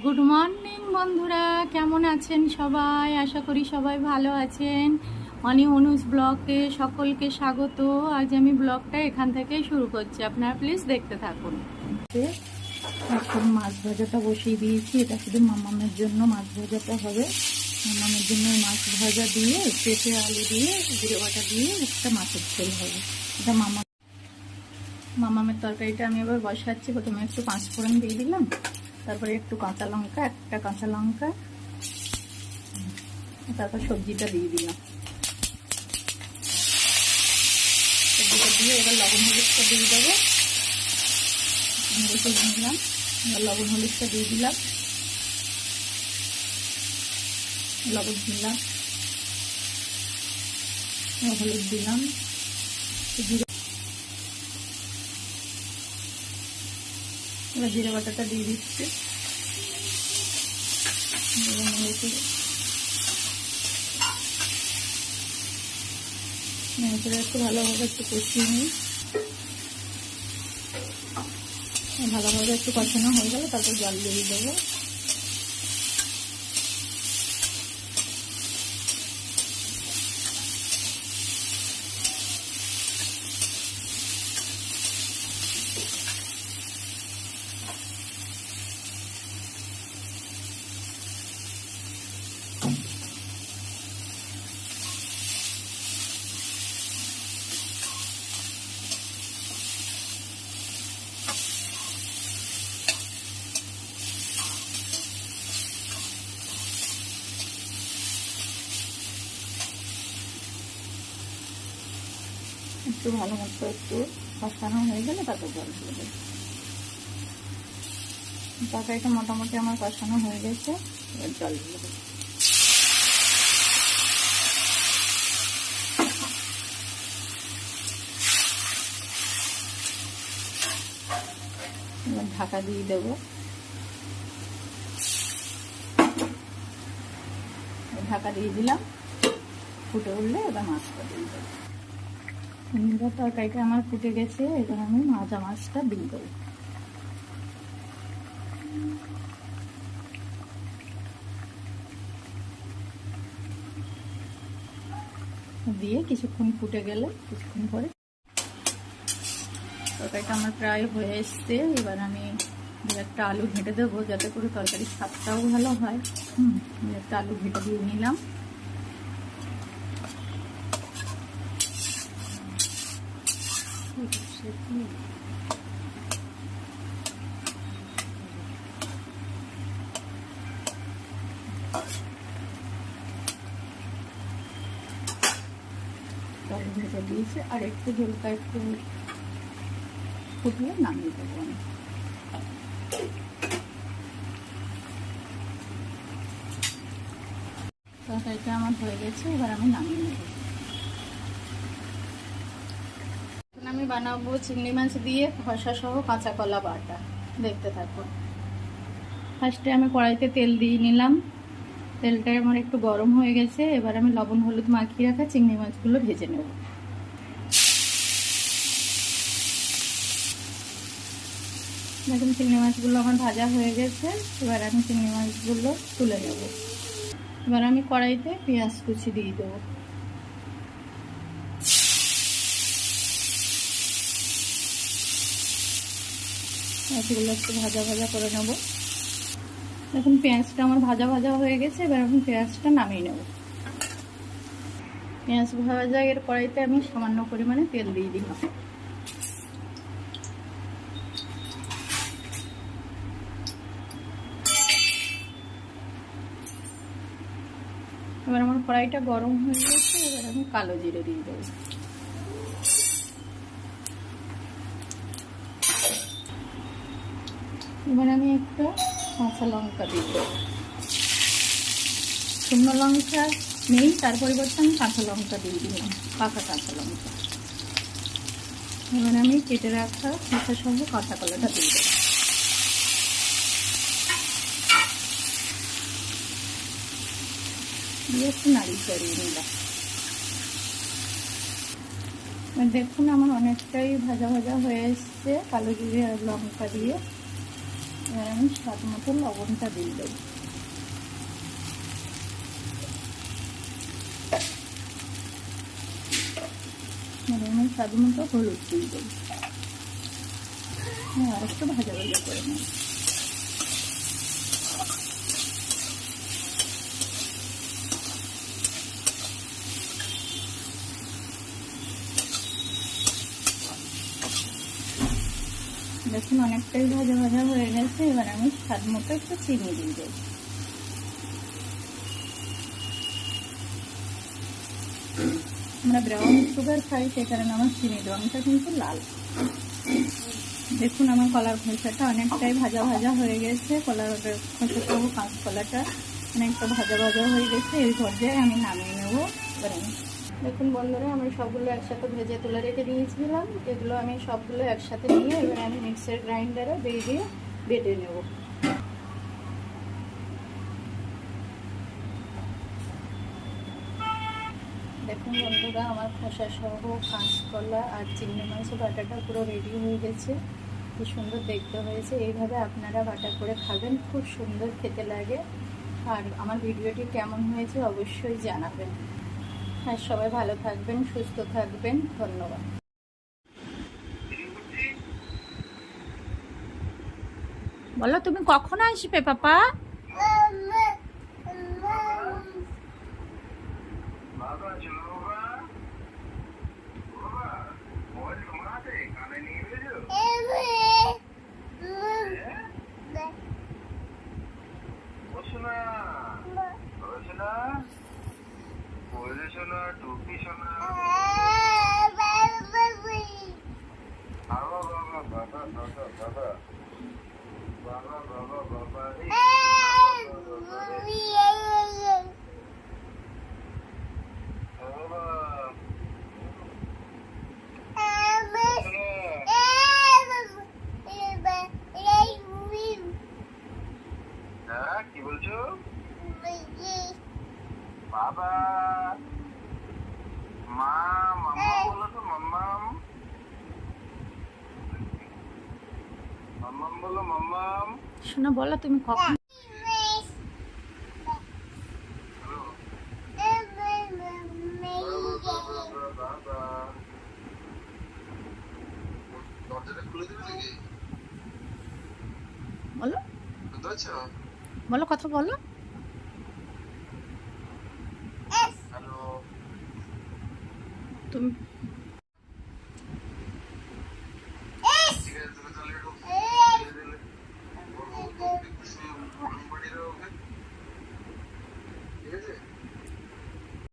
Good morning বন্ধুরা, কেমন আছেন সবাই? আশা করি সবাই ভালো আছেন। অনি অনুজ ব্লগে সকলকে স্বাগত। আজ আমি ব্লগটা এখান থেকেই শুরু করছি, আপনারা প্লিজ দেখতে থাকুন। এখন মাছ ভাজাটা বসিয়ে দিয়েছি, এটা শুধু মামামের জন্য মাছ ভাজাটা হবে। মামামের জন্য মাছ ভাজা দিয়ে পেঁপে আলু দিয়ে জিরে বাটা দিয়ে একটা মাছের ঝোল হবে। এটা মামামের তরকারিটা আমি এবার বসাচ্ছি। প্রথমে একটু পাঁচফোড়ন দিয়ে দিলাম, তারপরে একটু কাঁচা লঙ্কা, একটা কাঁচা লঙ্কা, তারপর সবজিটা দিয়ে দিলাম। সবজিটা দিয়ে এবার লবণ হলুদটা দিয়ে দেবো। নেড়ে নিলাম, এবার লবণ হলুদটা দিয়ে দিলাম, লবণ দিলাম, হলুদ দিলাম, এবার জিরে বাটাটা দিয়ে দিচ্ছি। নেড়ে একটু ভালোভাবে একটু কষিয়ে নিই। ভালোভাবে একটু কষানো হয়ে গেলে তারপর জল দিয়ে দেবো। একটু ভালো মতো একটু কষানো হয়ে গেলে তারপর জল দিয়ে দেবো। তরকারিটা মোটামুটি আমার কষানো হয়ে গেছে, এবার জল দিয়ে দেবো। এবার ঢাকা দিয়ে দেবো। ঢাকা দিয়ে দিলাম, ফুটে উঠলে এবার মাছটা দিয়ে দেবো। এবার তরকারিটা আমার ফুটে গেছে, এবার আমি ভাজা মাছটা দিয়ে দেবো। দিয়ে কিছুক্ষণ ফুটে গেলে কিছুক্ষণ পরে তরকারিটা আমার প্রায় হয়ে এসছে। এবার আমি একটা আলু ঘেঁটে দেবো যাতে করে তরকারির স্বাদটাও ভালো হয়। একটা আলু ঘেঁটে দিয়ে নিলাম। আলু ভেজে দিয়েছে, আর একটু ঝোলটা একটু ফুটলে নামিয়ে দেবো আমি। তরকারিটা আমার হয়ে গেছে, এবার আমি নামিয়ে নেব। আমি বানাবো চিংড়ি মাছ দিয়ে খসা সহ কাঁচা কলা বাটা, দেখতে থাকুন। ফার্স্টে আমি কড়াইতে তেল দিয়ে নিলাম। তেলটা আমার একটু গরম হয়ে গেছে, এবার আমি লবণ হলুদ মাখিয়ে রাখা চিংড়ি মাছগুলো ভেজে নেব। দেখুন চিংড়ি মাছগুলো আমার ভাজা হয়ে গেছে, এবার আমি চিংড়ি মাছগুলো তুলে নেব। এবার আমি কড়াইতে পেঁয়াজ কুচি দিয়ে দেবো। পেঁয়াজগুলো একটু ভাজা ভাজা করে নেব। দেখুন পেঁয়াজটা আমার ভাজা ভাজা হয়ে গেছে, এবার আমি পেঁয়াজটা নামিয়ে নেব। পেঁয়াজ ভাজা এর কড়াইতে আমি সামান্য পরিমাণে তেল দিয়ে দিলাম। এবার আমার কড়াইটা গরম হয়ে গেছে, এবার আমি কালো জিরে দিয়ে দেবো। এবার আমি একটা কাঁচা লঙ্কা দিয়ে দেবো। শুকনো লঙ্কা নেই, তার পরিবর্তে আমি কাঁচা লঙ্কা দিয়ে দিলাম, পাকা কাঁচা লঙ্কা। এবার আমি কেটে রাখা খোসার সঙ্গে কাঁচা কলাটা দিয়ে দেবো। দিয়ে একটু নাড়িয়ে চাড়িয়ে নিলাম। দেখুন আমার অনেকটাই ভাজা ভাজা হয়ে এসছে কালো জিরে আর লঙ্কা দিয়ে। এবার আমি স্বাদ মতো লবণটা দিয়ে দেবো। আমি স্বাদ মতো হলুদ দিয়ে দেবো। আর একটু ভাজা ভাজা করে নেব। দেখুন অনেকটাই ভাজা ভাজা হয়ে গেছে। এবার আমি স্বাদ মতো একটু চিনি দিয়ে দেব। আমরা ব্রাউন সুগার খাই, সে কারণে আমার চিনির রঙটা কিন্তু লাল। দেখুন আমার কলার খোসাটা অনেকটাই ভাজা ভাজা হয়ে গেছে। কলার খোসাটা ও কাঁচকলাটা অনেকটা ভাজা ভাজা হয়ে গেছে। এই পর্যায়ে আমি নামিয়ে নেবো। দেখুন বন্ধুরা, আমি সবগুলো একসাথে ভেজে তুলে রেখে দিয়েছিলাম। এগুলো আমি সবগুলো একসাথে নিয়ে এবার আমি মিক্সার গ্রাইন্ডারে দিয়ে বেটে নেব। দেখুন বন্ধুরা, আমার খোসা সহ কাঁচকলা আর চিংড়ি মাছ বাটাটা পুরো রেডি হয়ে গেছে। কি সুন্দর দেখতে হয়েছে। এইভাবে আপনারা বাটা করে খাবেন, খুব সুন্দর খেতে লাগে। আর আমার ভিডিওটি কেমন হয়েছে অবশ্যই জানাবেন। আর সবাই ভালো থাকবেন, সুস্থ থাকবেন। ধন্যবাদ। বলো তুমি কখন আসবে পাপা? টুপি সোনা বাবা বাবা বাবা বাবা বাবা বাবা বাবা কি বলছো বাবা? মা মাম্মা বলো তো। মাম্মাম মাম্মাম বলো। মাম্মাম শোনা বলো তুমি কখন? বলো বলো কথা বলো। তুমি